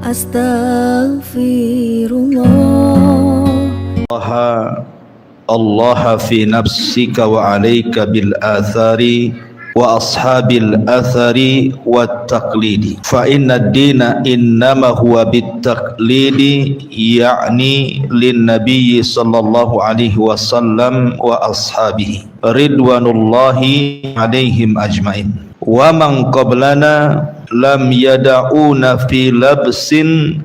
Astaghfirullah. Allah fi nafsika wa alayka bil athari wa ashabil athari wat taqlidi fa inna ad-dina innama huwa bit taqlidi ya'ni lin nabiy sallallahu alaihi wasallam wa ashabihi ridwanullahi alaihim ajmain wa man qablana lam yada'una fi labsin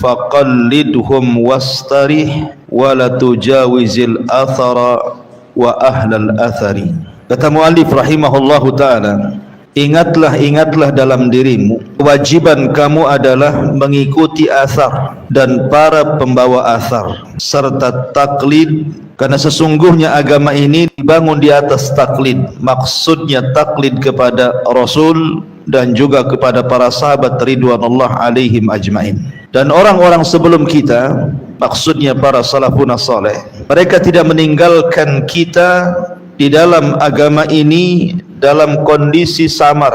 faqallidhum wastarih wa la tujawizil athara wa ahlal athari. Kata muallif rahimahullahu ta'ala, ingatlah dalam dirimu, kewajiban kamu adalah mengikuti athar dan para pembawa athar serta taklid, karena sesungguhnya agama ini dibangun di atas taklid. Maksudnya taklid kepada Rasul dan juga kepada para sahabat ridwanullah alaihim ajmain. Dan orang-orang sebelum kita, maksudnya para salafun saleh, mereka tidak meninggalkan kita di dalam agama ini dalam kondisi samar,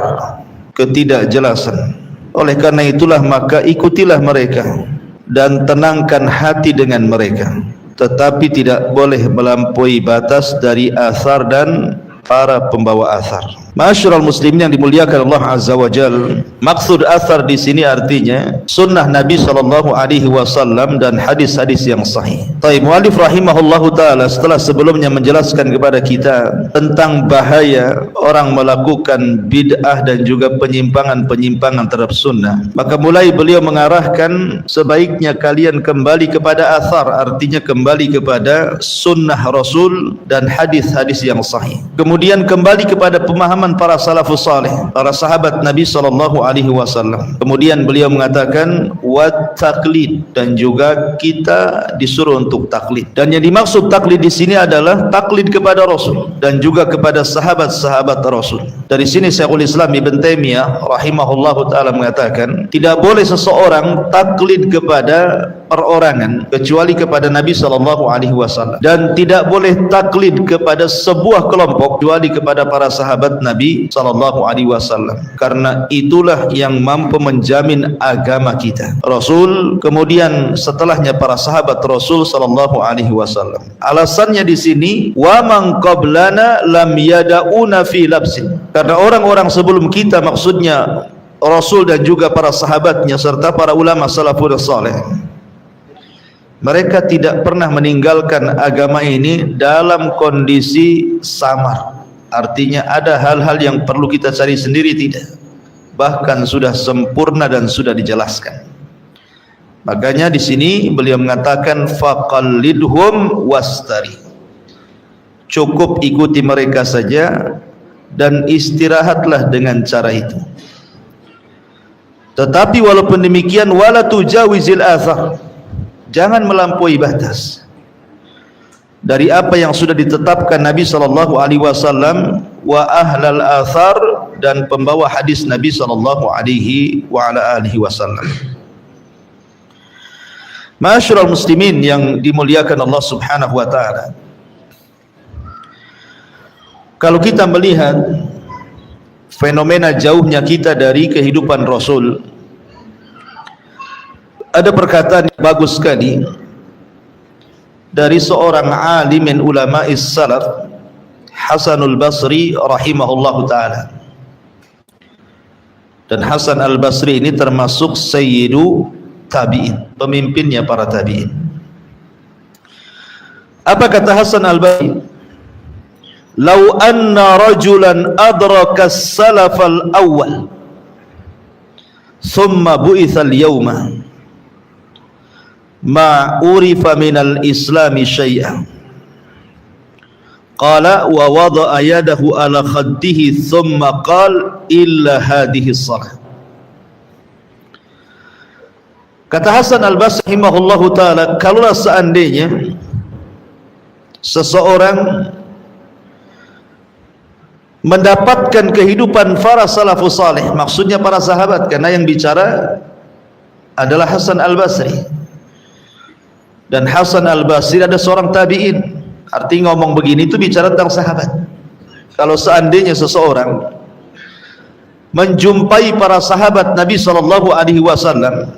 ketidakjelasan. Oleh karena itulah maka ikutilah mereka dan tenangkan hati dengan mereka, tetapi tidak boleh melampaui batas dari athar dan para pembawa athar. Ma'asyiral muslimin yang dimuliakan Allah Azza wa Jalla, maksud athar di sini artinya sunnah Nabi sallallahu alaihi wasallam dan hadis-hadis yang sahih. Baik, muallif rahimahullahu taala setelah sebelumnya menjelaskan kepada kita tentang bahaya orang melakukan bid'ah dan juga penyimpangan-penyimpangan terhadap sunnah, maka mulai beliau mengarahkan sebaiknya kalian kembali kepada athar, artinya kembali kepada sunnah Rasul dan hadis-hadis yang sahih. Kemudian kembali kepada pemahaman para salafus salih, para sahabat Nabi sallallahu alaihi wasallam. Kemudian beliau mengatakan wat taklid, dan juga kita disuruh untuk taklid. Dan yang dimaksud taklid di sini adalah taklid kepada Rasul dan juga kepada sahabat-sahabat Rasul. Dari sini Syekhul Islam Ibn Taimiyah rahimahullahu taala mengatakan, tidak boleh seseorang taklid kepada perorangan kecuali kepada Nabi sallallahu alaihi wasallam, dan tidak boleh taklid kepada sebuah kelompok kecuali kepada para sahabat Nabi sallallahu alaihi wasallam, karena itulah yang mampu menjamin agama kita. Rasul, kemudian setelahnya para sahabat Rasul sallallahu alaihi wasallam. Alasannya di sini wa man qablana lam yada'una fi labsin, karena orang-orang sebelum kita, maksudnya Rasul dan juga para sahabatnya serta para ulama salafus saleh, mereka tidak pernah meninggalkan agama ini dalam kondisi samar. Artinya ada hal-hal yang perlu kita cari sendiri, tidak. Bahkan sudah sempurna dan sudah dijelaskan. Makanya di sini beliau mengatakan faqallidhum wastari. Cukup ikuti mereka saja dan istirahatlah dengan cara itu. Tetapi walaupun demikian wala tujawizil athar, jangan melampaui batas dari apa yang sudah ditetapkan Nabi sallallahu alaihi wasallam wa ahlal athar, dan pembawa hadis Nabi sallallahu alaihi wa ala alihi wasallam. Ma'asyiral muslimin yang dimuliakan Allah Subhanahu wa taala, kalau kita melihat fenomena jauhnya kita dari kehidupan Rasul, ada perkataan yang bagus sekali dari seorang alimin ulama'is salaf, Hasanul Basri rahimahullahu ta'ala. Dan Hasan al-Basri ini termasuk sayyidu tabi'in, pemimpinnya para tabi'in. Apa kata Hasan al-Basri? Lau anna rajulan adraka as-salaf al-awwal thumma bu'itha al-yawma ma urifa minal islami syai'an, qala wa wada'a yadahu ala khaddihi thumma qala illa hadhihi salah. Kata Hasan al-Basri rahimahullahu ta'ala, kalaulah seandainya seseorang mendapatkan kehidupan para salafus salih, maksudnya para sahabat, karena yang bicara adalah Hasan al-Basri. Dan Hasan al-Basri ada seorang tabi'in, artinya ngomong begini itu bicara tentang sahabat. Kalau seandainya seseorang menjumpai para sahabat Nabi sallallahu alaihi wasallam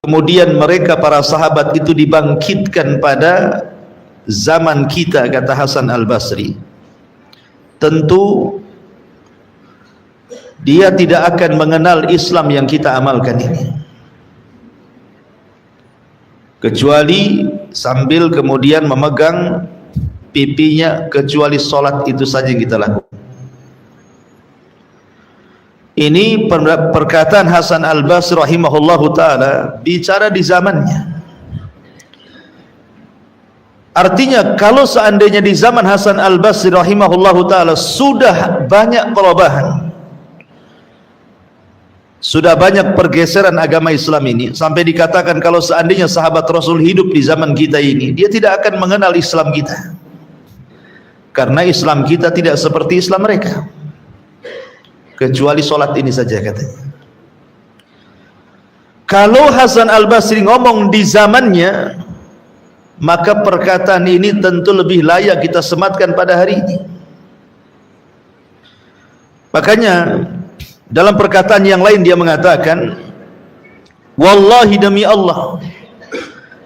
kemudian mereka para sahabat itu dibangkitkan pada zaman kita, kata Hasan Al-Basri, tentu dia tidak akan mengenal Islam yang kita amalkan ini, kecuali sambil kemudian memegang pipinya, kecuali solat itu saja yang kita lakukan. Ini perkataan Hasan Al-Basri rahimahullahu ta'ala, bicara di zamannya. Artinya kalau seandainya di zaman Hasan Al-Basri rahimahullahu ta'ala sudah banyak perubahan, sudah banyak pergeseran agama Islam ini, sampai dikatakan kalau seandainya sahabat Rasul hidup di zaman kita ini, dia tidak akan mengenal Islam kita, karena Islam kita tidak seperti Islam mereka, kecuali solat ini saja katanya. Kalau Hasan Al-Basri ngomong di zamannya, maka perkataan ini tentu lebih layak kita sematkan pada hari ini. Makanya dalam perkataan yang lain dia mengatakan, wallahi demi Allah,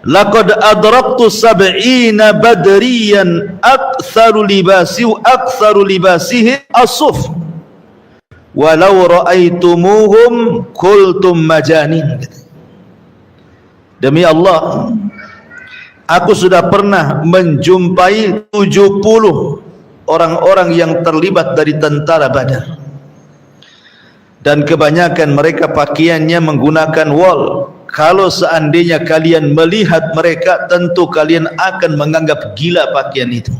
laqad adraktu sab'ina badriyan aktsaru libasihi as-suf walau ra'aitumuhum qultum majanin. Demi Allah, aku sudah pernah menjumpai 70 orang-orang yang terlibat dari tentara Badar, dan kebanyakan mereka pakaiannya menggunakan wol. Kalau seandainya kalian melihat mereka, tentu kalian akan menganggap gila pakaian itu,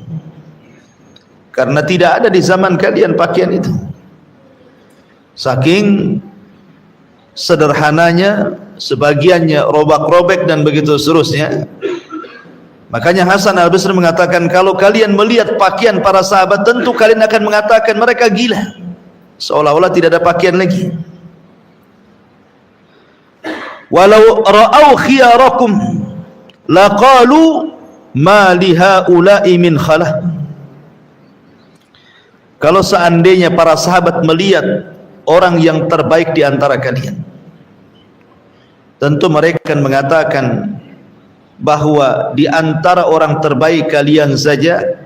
karena tidak ada di zaman kalian pakaian itu. Saking sederhananya, sebagiannya robek-robek dan begitu seterusnya. Makanya Hasan Al-Basri mengatakan, kalau kalian melihat pakaian para sahabat, tentu kalian akan mengatakan mereka gila, seolah-olah tidak ada pakaian lagi. Walau ra'au khiyarakum laqalu ma li haula'i min khalah. Kalau seandainya para sahabat melihat orang yang terbaik di antara kalian, tentu mereka akan mengatakan bahwa di antara orang terbaik kalian saja,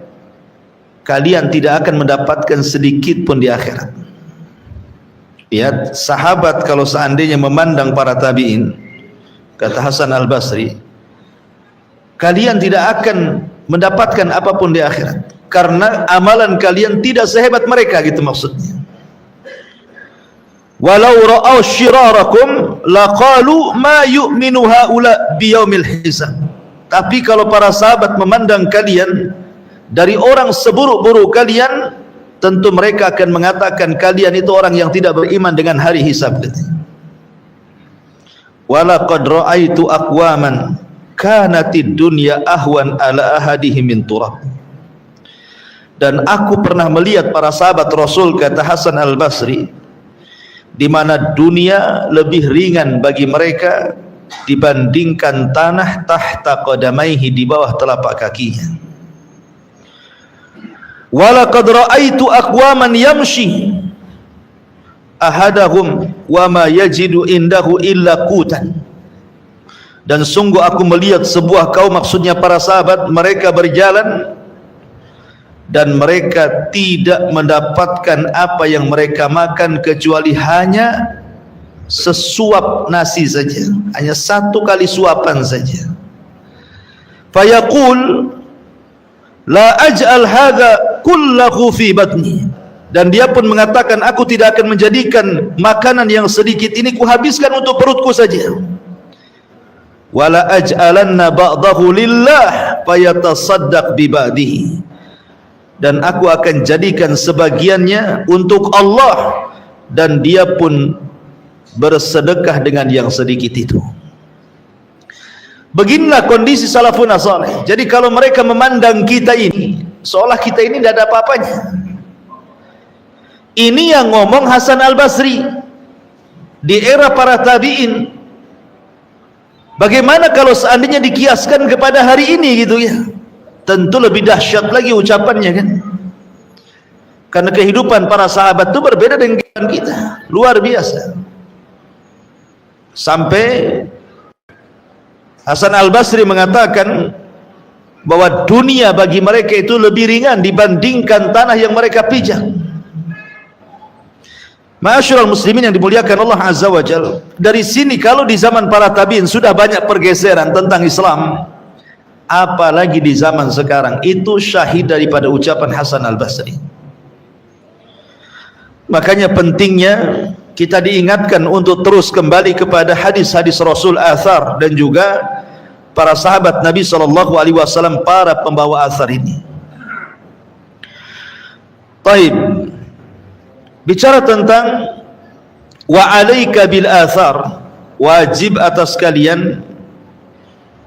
kalian tidak akan mendapatkan sedikit pun di akhirat. Lihat, sahabat kalau seandainya memandang para tabi'in, kata Hasan Al-Basri, kalian tidak akan mendapatkan apapun di akhirat, karena amalan kalian tidak sehebat mereka, gitu maksudnya. Walau ra'au syirarakum laqalu ma yu'minu haula biyaumil hisab. Tapi kalau para sahabat memandang kalian dari orang seburuk-buruk kalian, tentu mereka akan mengatakan kalian itu orang yang tidak beriman dengan hari hisab. Walaqad ra'aitu aqwaman kanatid dunya ahwan ala ahadihim min turab. Dan aku pernah melihat para sahabat Rasul, kata Hasan Al-Basri, di mana dunia lebih ringan bagi mereka dibandingkan tanah tahta qadamaihi, di bawah telapak kakinya. Walaqad ra'aitu aqwaman yamshi ahadahum wa ma yajidu indahu illa qutan. Dan sungguh aku melihat sebuah kaum, maksudnya para sahabat, mereka berjalan dan mereka tidak mendapatkan apa yang mereka makan kecuali hanya sesuap nasi saja, hanya satu kali suapan saja. Fayaqul la aj'al hadha kullahu fi batni. Dan dia pun mengatakan, aku tidak akan menjadikan makanan yang sedikit ini kuhabiskan untuk perutku saja. Wala aj'alanna ba'dahu lillah fayatasaddaq bi ba'dihi. Dan aku akan jadikan sebagiannya untuk Allah, dan dia pun bersedekah dengan yang sedikit itu. Beginilah kondisi salafun saleh. Jadi kalau mereka memandang kita ini seolah kita ini tidak ada apa-apanya. Ini yang ngomong Hasan Al-Basri di era para tabi'in. Bagaimana kalau seandainya dikiaskan kepada hari ini gitu ya? Tentu lebih dahsyat lagi ucapannya, kan? Karena kehidupan para sahabat itu berbeda dengan kita, luar biasa. Sampai Hasan Al-Basri mengatakan bahwa dunia bagi mereka itu lebih ringan dibandingkan tanah yang mereka pijak. Ma'asyiral muslimin yang dimuliakan Allah Azza wa Jalla, dari sini kalau di zaman para tabi'in sudah banyak pergeseran tentang Islam, apalagi di zaman sekarang, itu syahid daripada ucapan Hasan Al-Basri. Makanya pentingnya kita diingatkan untuk terus kembali kepada hadis-hadis Rasul, athar, dan juga para sahabat Nabi SAW, para pembawa athar ini. Taib, bicara tentang wa alaika bil athar, wajib atas kalian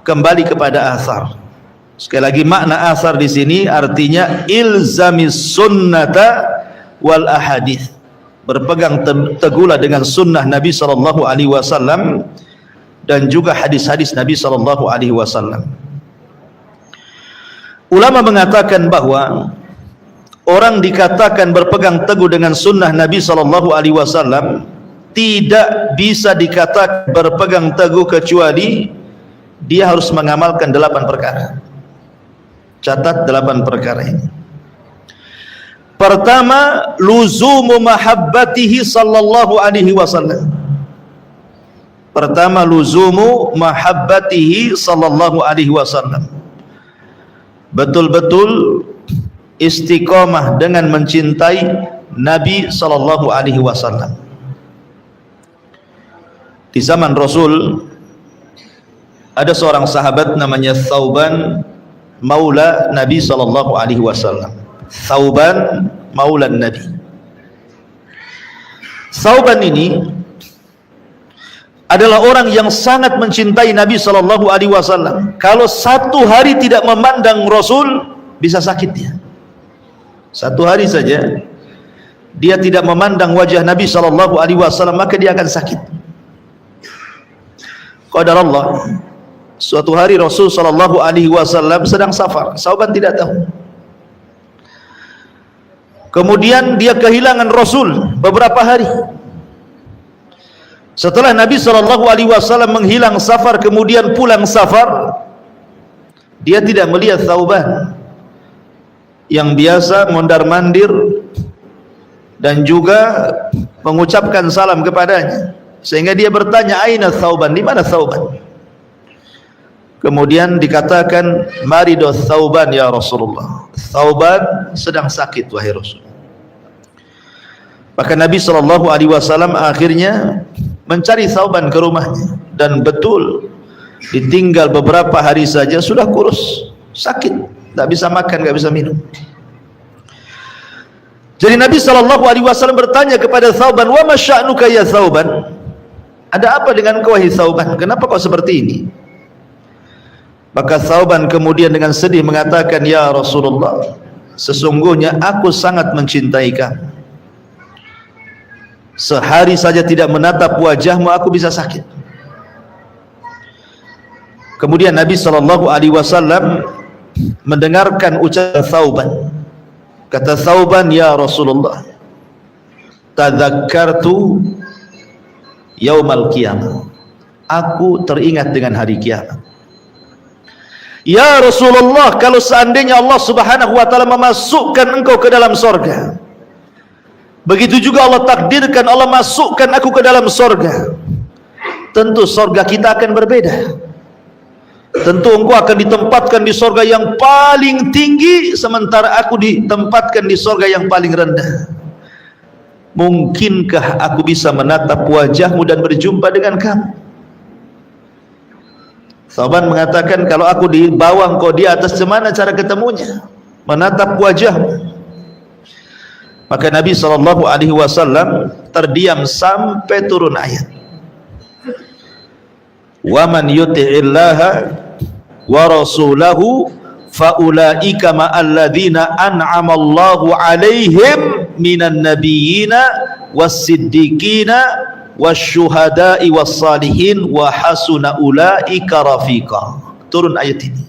kembali kepada athar. Sekali lagi, makna athar di sini artinya ilzamis sunnata wal ahadith, berpegang teguhlah dengan sunnah Nabi SAW dan juga hadis-hadis Nabi SAW. Ulama mengatakan bahwa orang dikatakan berpegang teguh dengan sunnah Nabi SAW tidak bisa dikatakan berpegang teguh kecuali dia harus mengamalkan 8 perkara. Catat 8 perkara ini. Pertama, luzumu mahabbatihi sallallahu alaihi wasallam. Pertama, luzumu mahabbatihi sallallahu alaihi wasallam. Betul-betul istiqomah dengan mencintai Nabi sallallahu alaihi wasallam. Di zaman Rasul ada seorang sahabat namanya Thauban maula Nabi sallallahu alaihi wasallam. Thauban maula Nabi. Thauban ini adalah orang yang sangat mencintai Nabi sallallahu alaihi wasallam. Kalau satu hari tidak memandang Rasul, bisa sakit dia. Satu hari saja dia tidak memandang wajah Nabi sallallahu alaihi wasallam, maka dia akan sakit. Qadarullah, suatu hari Rasul sallallahu alaihi wasallam sedang safar. Thauban tidak tahu. Kemudian dia kehilangan Rasul beberapa hari. Setelah Nabi SAW menghilang safar, kemudian pulang safar, dia tidak melihat Thauban yang biasa mondar-mandir dan juga mengucapkan salam kepadanya, sehingga dia bertanya, aina Thauban, di mana Thauban? Kemudian dikatakan, marido Thauban ya Rasulullah, Thauban sedang sakit wahai Rasul. Maka Nabi SAW akhirnya mencari Thauban ke rumahnya, dan betul ditinggal beberapa hari saja sudah kurus, sakit, tak bisa makan, tak bisa minum. Jadi Nabi SAW bertanya kepada Thauban, wa ma sya'nuka ya Thauban, ada apa dengan kau wahai Thauban, kenapa kau seperti ini? Maka Thauban kemudian dengan sedih mengatakan, ya Rasulullah, sesungguhnya aku sangat mencintai kamu. Sehari saja tidak menatap wajahmu, aku bisa sakit. Kemudian Nabi SAW mendengarkan ucapan Thauban. Kata Thauban, ya Rasulullah, tadzakkartu yaumal qiyamah, aku teringat dengan hari kiamat. Ya Rasulullah, kalau seandainya Allah Subhanahu wa ta'ala memasukkan engkau ke dalam sorga, begitu juga Allah takdirkan Allah masukkan aku ke dalam sorga, tentu sorga kita akan berbeda. Tentu engkau akan ditempatkan di sorga yang paling tinggi, sementara aku ditempatkan di sorga yang paling rendah. Mungkinkah aku bisa menatap wajahmu dan berjumpa dengan kamu? Thauban mengatakan, kalau aku di bawah engkau di atas, gimana cara ketemunya? Menatap wajahmu. Maka Nabi SAW terdiam sampai turun ayat, wa man yuti'illaha wa rasulahu fa ulaika ma'alladzina an'amallahu 'alaihim minan nabiyyina was-siddiqina wasyuhada'i was-salihin wa hasuna ulaika rafiqa. Turun ayat ini.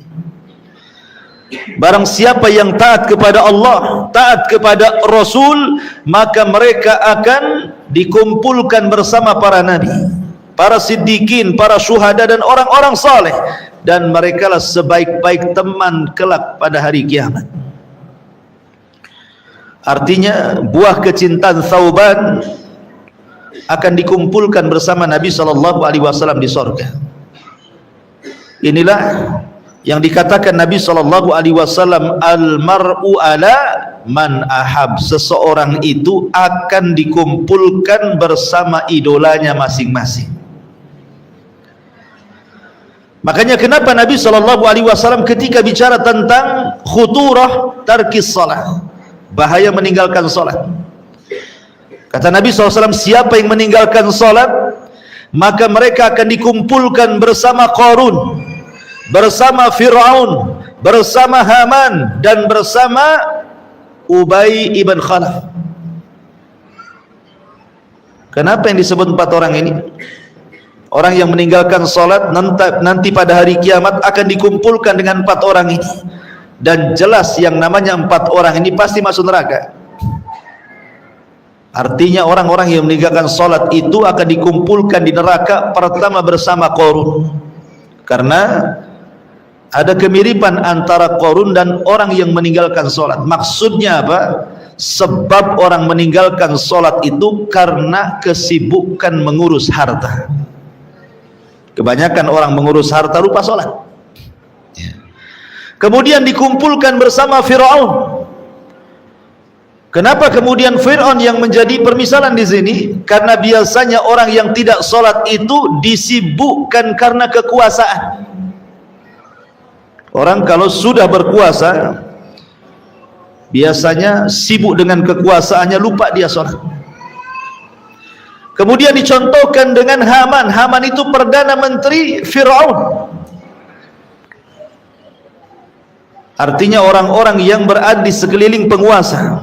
Barang siapa yang taat kepada Allah, taat kepada Rasul, maka mereka akan dikumpulkan bersama para nabi, para siddiqin, para syuhada dan orang-orang saleh, dan merekalah sebaik-baik teman kelak pada hari kiamat. Artinya buah kecintaan Thauban akan dikumpulkan bersama Nabi SAW di sorga. Inilah yang dikatakan Nabi SAW, al-mar'u ala man ahab. Seseorang itu akan dikumpulkan bersama idolanya masing-masing. Makanya kenapa Nabi SAW ketika bicara tentang khuturah tarkis salat, bahaya meninggalkan salat, kata Nabi SAW, siapa yang meninggalkan salat, maka mereka akan dikumpulkan bersama Qarun, bersama Fir'aun, bersama Haman, dan bersama Ubay ibn Khalaf. Kenapa yang disebut 4 orang ini? Orang yang meninggalkan salat nanti pada hari kiamat akan dikumpulkan dengan 4 orang ini, dan jelas yang namanya 4 orang ini pasti masuk neraka. Artinya orang-orang yang meninggalkan salat itu akan dikumpulkan di neraka pertama bersama Qarun, karena ada kemiripan antara Qarun dan orang yang meninggalkan salat. Maksudnya apa? Sebab orang meninggalkan salat itu karena kesibukan mengurus harta. Kebanyakan orang mengurus harta lupa salat. Kemudian dikumpulkan bersama Fir'aun. Kenapa kemudian Fir'aun yang menjadi permisalan di sini? Karena biasanya orang yang tidak salat itu disibukkan karena kekuasaan. Orang kalau sudah berkuasa biasanya sibuk dengan kekuasaannya, lupa dia salat. Kemudian dicontohkan dengan Haman. Haman itu perdana menteri Fir'aun. Artinya orang-orang yang berada di sekeliling penguasa,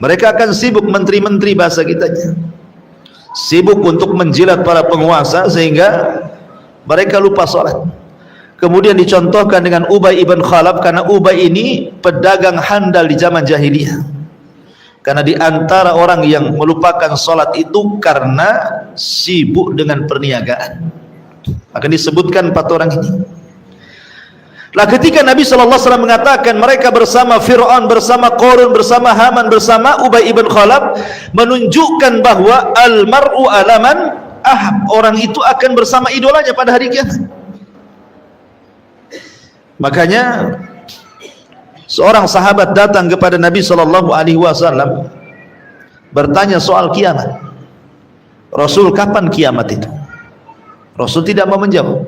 mereka akan sibuk, menteri-menteri bahasa kitanya, sibuk untuk menjilat para penguasa sehingga mereka lupa salat. Kemudian dicontohkan dengan Ubay ibn Khalaf, karena Ubay ini pedagang handal di zaman jahiliyah. Karena di antara orang yang melupakan salat itu karena sibuk dengan perniagaan. Akan disebutkan 4 orang ini. Lah ketika Nabi SAW mengatakan mereka bersama Fir'aun, bersama Qarun, bersama Haman, bersama Ubay ibn Khalaf, menunjukkan bahwa al-mar'u alaman ahab, orang itu akan bersama idolanya pada hari kiamat. Makanya seorang sahabat datang kepada Nabi SAW bertanya soal kiamat. Rasul, kapan kiamat itu? Rasul tidak mau menjawab.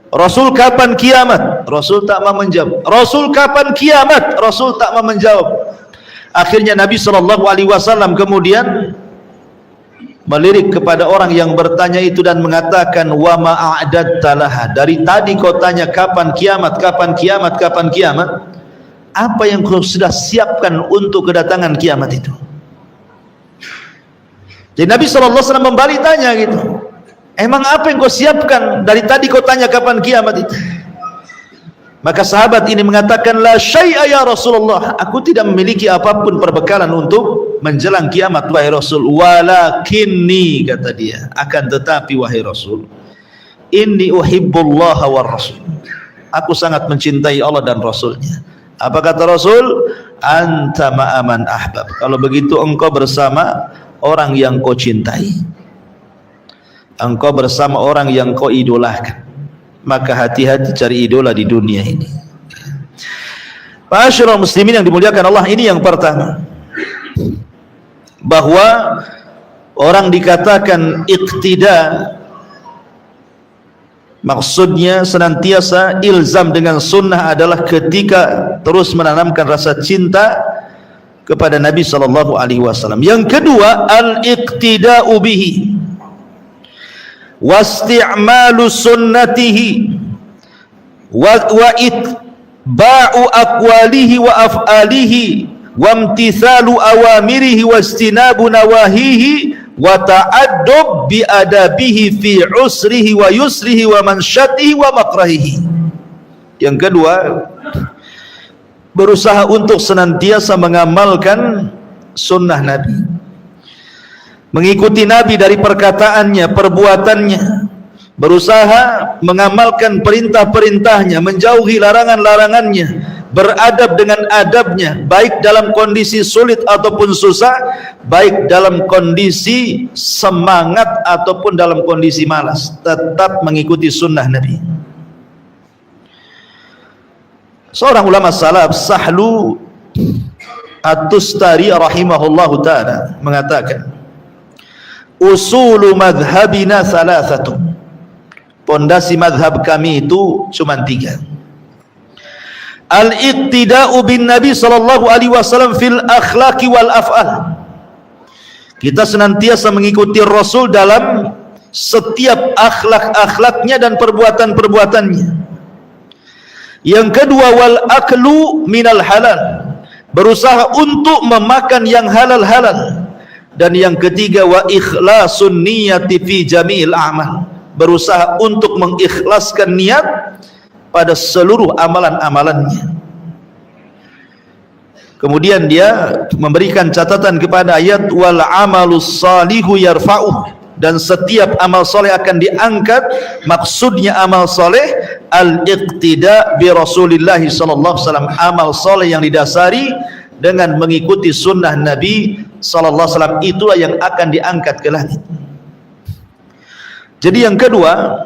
Rasul, kapan kiamat? Rasul tak mau menjawab. Rasul, kapan kiamat? Rasul tak mau menjawab. Akhirnya Nabi SAW kemudian melirik kepada orang yang bertanya itu dan mengatakan, wa ma'adatta laha, dari tadi kau tanya kapan kiamat, kapan kiamat, kapan kiamat, apa yang kau sudah siapkan untuk kedatangan kiamat itu? Jadi Nabi SAW membalik tanya gitu, emang apa yang kau siapkan? Dari tadi kau tanya kapan kiamat itu? Maka sahabat ini mengatakan, la syai'a ya Rasulullah, aku tidak memiliki apapun perbekalan untuk menjelang kiamat wahai Rasul. Walakinni, kata dia, akan tetapi wahai Rasul, inni uhibbullaha war Rasul, aku sangat mencintai Allah dan Rasulnya. Apa kata Rasul? Anta ma'aman ahbab, kalau begitu engkau bersama orang yang kau cintai, engkau bersama orang yang kau idolakan. Maka hati-hati cari idola di dunia ini. Ma'asyiral muslimin yang dimuliakan Allah, ini yang pertama, bahwa orang dikatakan iqtida, maksudnya senantiasa ilzam dengan sunnah adalah ketika terus menanamkan rasa cinta kepada Nabi SAW. Yang kedua, al-iqtida'u bihi wasti'malu sunnatihi wa itba'u aqwalihi wa af'alihi wa imtithalu awamirihi wa istinabu nawahihi wa ta'addub bi adabihi fi usrihi wa yusrihi wa mansyatihi wa makrahihi. Yang kedua, berusaha untuk senantiasa mengamalkan sunnah Nabi, mengikuti Nabi dari perkataannya, perbuatannya, berusaha mengamalkan perintah-perintahnya, menjauhi larangan-larangannya, beradab dengan adabnya, baik dalam kondisi sulit ataupun susah, baik dalam kondisi semangat ataupun dalam kondisi malas, tetap mengikuti sunnah Nabi. Seorang ulama salaf, Sahlu At-Tustari rahimahullahu ta'ala, mengatakan, usulu madhabina thalathatun, pondasi madhab kami itu cuma 3. Al-iqtida'u bin Nabi sallallahu alaihi wasallam fil akhlaqi wal af'al, kita senantiasa mengikuti Rasul dalam setiap akhlak-akhlaknya dan perbuatan-perbuatannya. Yang kedua, wal aklu minal halal, berusaha untuk memakan yang halal-halal. Dan yang ketiga, wa ikhlasun niyati fi jami'il a'mal, berusaha untuk mengikhlaskan niat pada seluruh amalan-amalannya. Kemudian dia memberikan catatan kepada ayat wal amalus salihu yarfa'uh, dan setiap amal soleh akan diangkat. Maksudnya amal soleh al-iqtida bi Rasulillah sallallahu alaihi wasallam, amal soleh yang didasari dengan mengikuti sunnah Nabi sallallahu alaihi wasallam, itulah yang akan diangkat ke langit. Jadi yang kedua,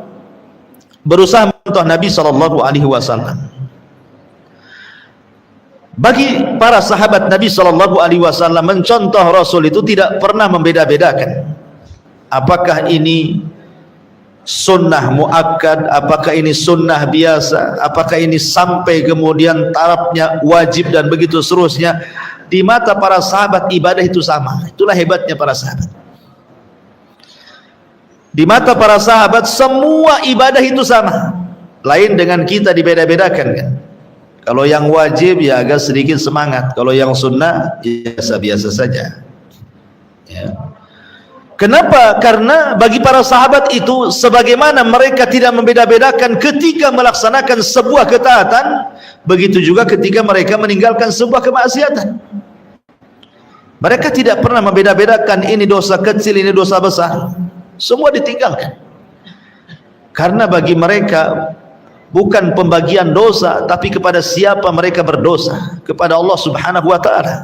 berusaha mencontoh Nabi sallallahu alaihi wasallam. Bagi para sahabat Nabi sallallahu alaihi wasallam, mencontoh Rasul itu tidak pernah membeda-bedakan apakah ini sunnah muakkad, apakah ini sunnah biasa, apakah ini sampai kemudian tarafnya wajib dan begitu seterusnya. Di mata para sahabat ibadah itu sama. Itulah hebatnya para sahabat. Di mata para sahabat semua ibadah itu sama. Lain dengan kita, dibeda-bedakan kan. Kalau yang wajib ya agak sedikit semangat, kalau yang sunnah biasa-biasa saja. Ya. Kenapa? Karena bagi para sahabat itu, sebagaimana mereka tidak membeda-bedakan ketika melaksanakan sebuah ketaatan, begitu juga ketika mereka meninggalkan sebuah kemaksiatan. Mereka tidak pernah membeda-bedakan ini dosa kecil, ini dosa besar. Semua ditinggalkan. Karena bagi mereka bukan pembagian dosa, tapi kepada siapa mereka berdosa, kepada Allah Subhanahu wa ta'ala.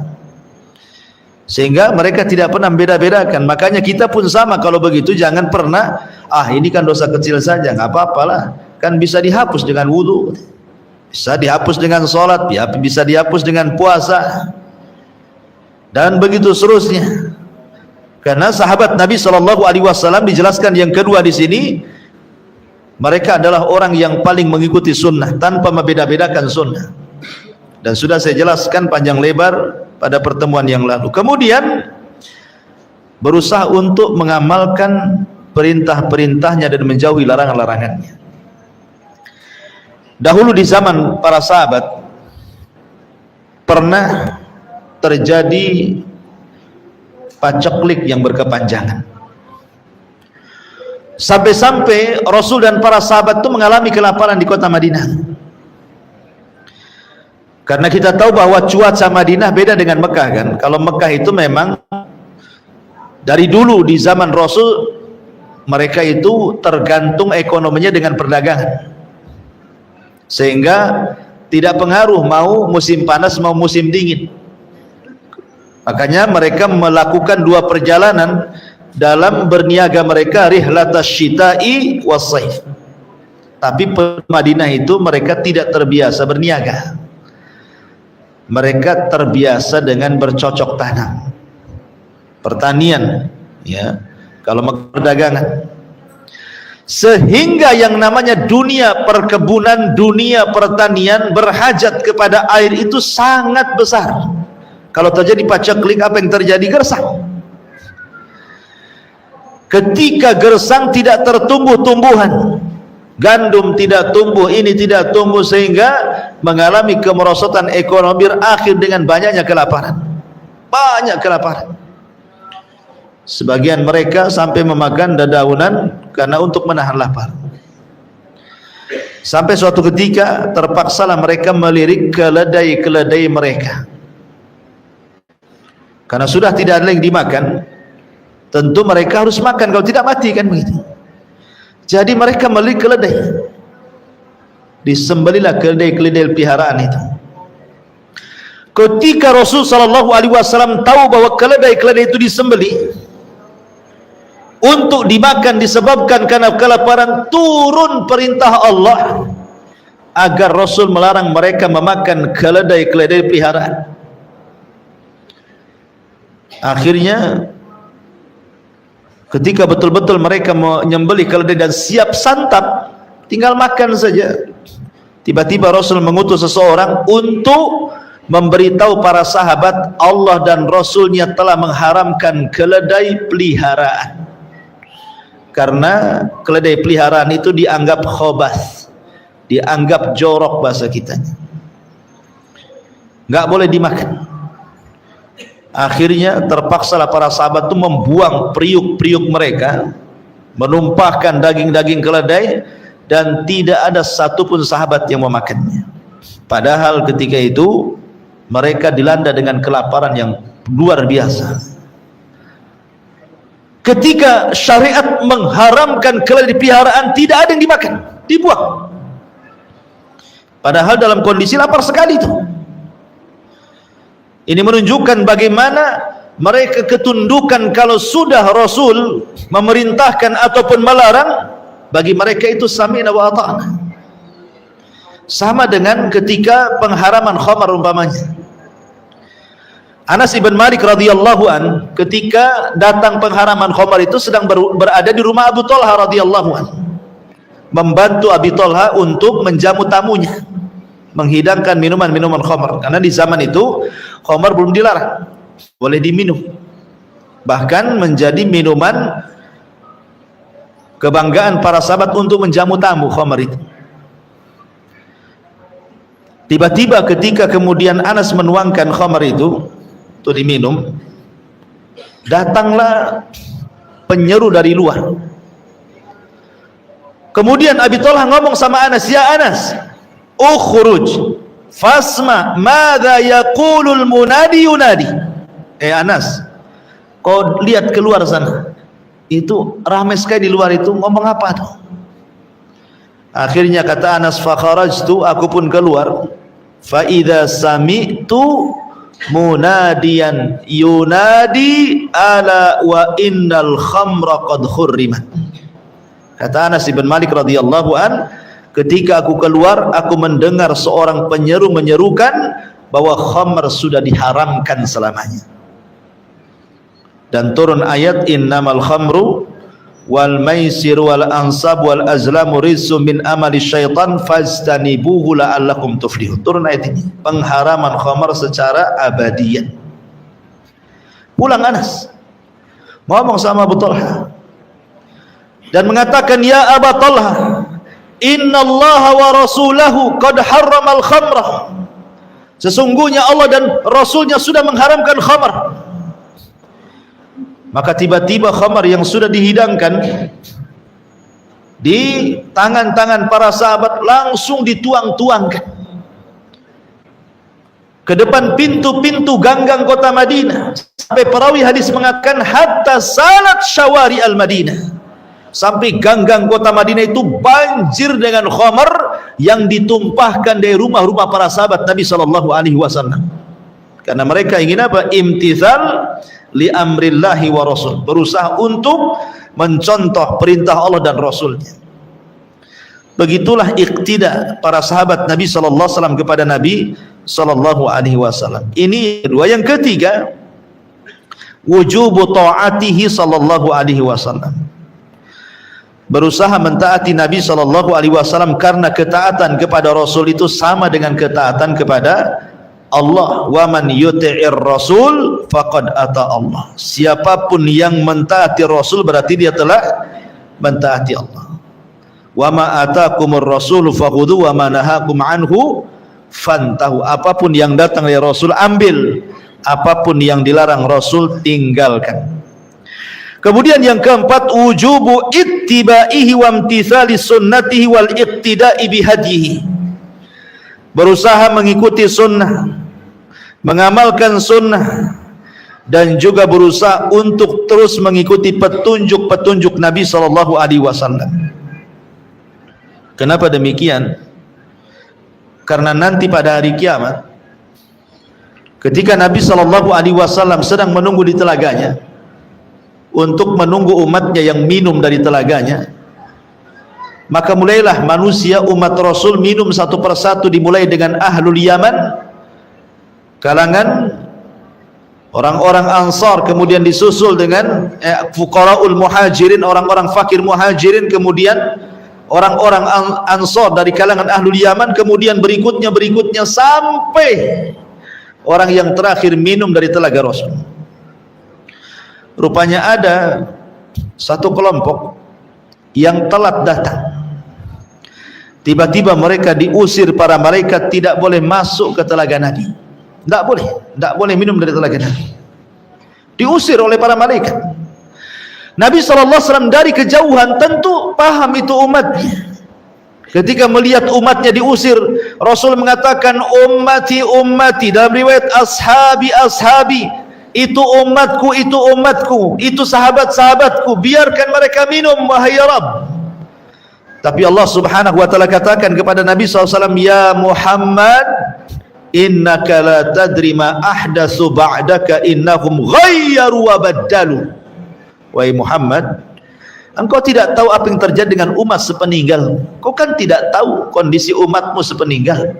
Sehingga mereka tidak pernah beda-bedakan. Makanya kita pun sama, kalau begitu jangan pernah ini kan dosa kecil saja, nggak apa-apalah, kan bisa dihapus dengan wudu, bisa dihapus dengan sholat, bisa dihapus dengan puasa, dan begitu seterusnya. Karena sahabat Nabi sallallahu alaihi wasallam dijelaskan yang kedua di sini, mereka adalah orang yang paling mengikuti sunnah tanpa membeda-bedakan sunnah. Dan sudah saya jelaskan panjang lebar pada pertemuan yang lalu. Kemudian berusaha untuk mengamalkan perintah-perintahnya dan menjauhi larangan-larangannya. Dahulu di zaman para sahabat pernah terjadi paceklik yang berkepanjangan, sampai-sampai Rasul dan para sahabat itu mengalami kelaparan di kota Madinah. Karena kita tahu bahwa cuaca Madinah beda dengan Mekah kan. Kalau Mekah itu memang dari dulu di zaman Rasul, mereka itu tergantung ekonominya dengan perdagangan, sehingga tidak pengaruh mau musim panas mau musim dingin. Makanya mereka melakukan 2 perjalanan dalam berniaga mereka, rihlatas syita'i was saif. Tapi Madinah itu mereka tidak terbiasa berniaga. Mereka terbiasa dengan bercocok tanam, pertanian, ya, kalau perdagangan. Sehingga yang namanya dunia perkebunan, dunia pertanian berhajat kepada air itu sangat besar. Kalau terjadi paceklik, apa yang terjadi? Gersang. Ketika gersang tidak tertumbuh tumbuhan, gandum tidak tumbuh, ini tidak tumbuh, sehingga mengalami kemerosotan ekonomi, berakhir dengan banyaknya kelaparan. Banyak kelaparan. Sebagian mereka sampai memakan dedaunan karena untuk menahan lapar. Sampai suatu ketika terpaksalah mereka melirik keledai-keledai mereka. Karena sudah tidak ada yang dimakan, tentu mereka harus makan, kalau tidak mati kan begitu. Jadi mereka membeli keledai, disembelilah keledai-keledai peliharaan itu. Ketika Rasul sallallahu alaihi wasallam tahu bahwa keledai-keledai itu disembeli untuk dimakan disebabkan karena kelaparan, turun perintah Allah agar Rasul melarang mereka memakan keledai-keledai peliharaan. Akhirnya ketika betul-betul mereka menyembelih keledai dan siap santap, tinggal makan saja, tiba-tiba Rasul mengutus seseorang untuk memberitahu para sahabat Allah dan Rasulnya telah mengharamkan keledai peliharaan, karena keledai peliharaan itu dianggap khobath, dianggap jorok bahasa kita, nggak boleh dimakan. Akhirnya terpaksalah para sahabat itu membuang periuk-periuk mereka, menumpahkan daging-daging keledai, dan tidak ada satupun sahabat yang memakannya. Padahal ketika itu mereka dilanda dengan kelaparan yang luar biasa. Ketika syariat mengharamkan keledai peliharaan, tidak ada yang dimakan, dibuang. Padahal dalam kondisi lapar sekali itu. Ini menunjukkan bagaimana mereka ketundukan. Kalau sudah Rasul memerintahkan ataupun melarang, bagi mereka itu sami'na wa ata'na. Sama dengan ketika pengharaman khamar umpamanya. Anas ibn Malik radhiyallahu an, ketika datang pengharaman khamar itu sedang berada di rumah Abu Talha radhiyallahu an, membantu Abi Talha untuk menjamu tamunya, menghidangkan minuman-minuman khamar, karena di zaman itu khamar belum dilarang, boleh diminum, bahkan menjadi minuman kebanggaan para sahabat untuk menjamu tamu khamar itu. Tiba-tiba ketika kemudian Anas menuangkan khamar itu untuk diminum, datanglah penyeru dari luar. Kemudian Abi Talha ngomong sama Anas, ya Anas, ukhruj fasma madza yaqulul munadi yunadi. Anas, kau lihat keluar sana, itu ramai sekali di luar itu, ngomong apa tuh? Akhirnya kata Anas, fa kharajtu, aku pun keluar, fa idza sami'tu munadiyan yunadi ala wa innal khamra qad khurrimat. Kata Anas bin Malik radhiyallahu an, ketika aku keluar, aku mendengar seorang penyeru menyerukan bahwa khamr sudah diharamkan selamanya. Dan turun ayat innamal khamru wal maisir wal ansab wal azlamu rizqun min amali syaitan fastanibuhu la'allakum tuflihun. Turun ayat ini, pengharaman khamr secara abadian. Pulang Anas ngomong sama Abu Talha dan mengatakan, ya Aba Talha, innallaha wa rasulahu qad harramal khamrah, sesungguhnya Allah dan Rasulnya sudah mengharamkan khamar. Maka tiba-tiba khamar yang sudah dihidangkan di tangan-tangan para sahabat langsung dituang-tuangkan ke depan pintu-pintu ganggang kota Madinah, sampai perawi hadis mengatakan hatta salat syawari al-Madinah, sampai ganggang kota Madinah itu banjir dengan khamar yang ditumpahkan dari rumah-rumah para sahabat Nabi sallallahu alaihi wasallam. Karena mereka ingin apa? Imtithal li amrillahi wa rasul, berusaha untuk mencontoh perintah Allah dan Rasulnya. Begitulah iqtida para sahabat Nabi sallallahu alaihi wasallam kepada Nabi sallallahu alaihi wasallam. Ini kedua. Yang ketiga, wujubu ta'atihi sallallahu alaihi wasallam, berusaha mentaati Nabi sallallahu alaihi wasallam, karena ketaatan kepada Rasul itu sama dengan ketaatan kepada Allah. Wa man yuti'ir rasul faqad ata Allah, siapapun yang mentaati Rasul berarti dia telah mentaati Allah. Wa ma atakumur rasul fakhudhu wa ma nahakum anhu fantahu, apapun yang datang dari Rasul ambil, apapun yang dilarang Rasul tinggalkan. Kemudian yang keempat, wujubu ittibaihi wa imtithali sunnatihi wal iqtida'i bihadyihi, berusaha mengikuti sunnah, mengamalkan sunnah, dan juga berusaha untuk terus mengikuti petunjuk-petunjuk Nabi sallallahu alaihi wasallam. Kenapa demikian? Karena nanti pada hari kiamat, ketika Nabi sallallahu alaihi wasallam sedang menunggu di telaganya untuk menunggu umatnya yang minum dari telaganya, maka mulailah manusia umat Rasul minum satu persatu, dimulai dengan ahlul Yaman, kalangan orang-orang Ansar, kemudian disusul dengan fuqaraul muhajirin, orang-orang fakir muhajirin, kemudian orang-orang Ansar dari kalangan ahlul Yaman, kemudian berikutnya sampai orang yang terakhir minum dari telaga Rasul. Rupanya ada satu kelompok yang telat datang. Tiba-tiba mereka diusir para malaikat, tidak boleh masuk ke telaga Nabi. Tidak boleh minum dari telaga Nabi. Diusir oleh para malaikat. Nabi SAW dari kejauhan tentu paham itu umatnya. Ketika melihat umatnya diusir, Rasul mengatakan ummati ummati, dalam riwayat ashabi ashabi, itu umatku, itu umatku, itu sahabat-sahabatku, biarkan mereka minum wahai ya Rabb. Tapi Allah Subhanahu wa taala katakan kepada Nabi SAW, ya Muhammad, innaka la tadri ma ahdatsu ba'daka innahum ghayyaru wa baddalu. Wahai Muhammad, engkau tidak tahu apa yang terjadi dengan umat sepeninggal. Kau kan tidak tahu kondisi umatmu sepeninggal.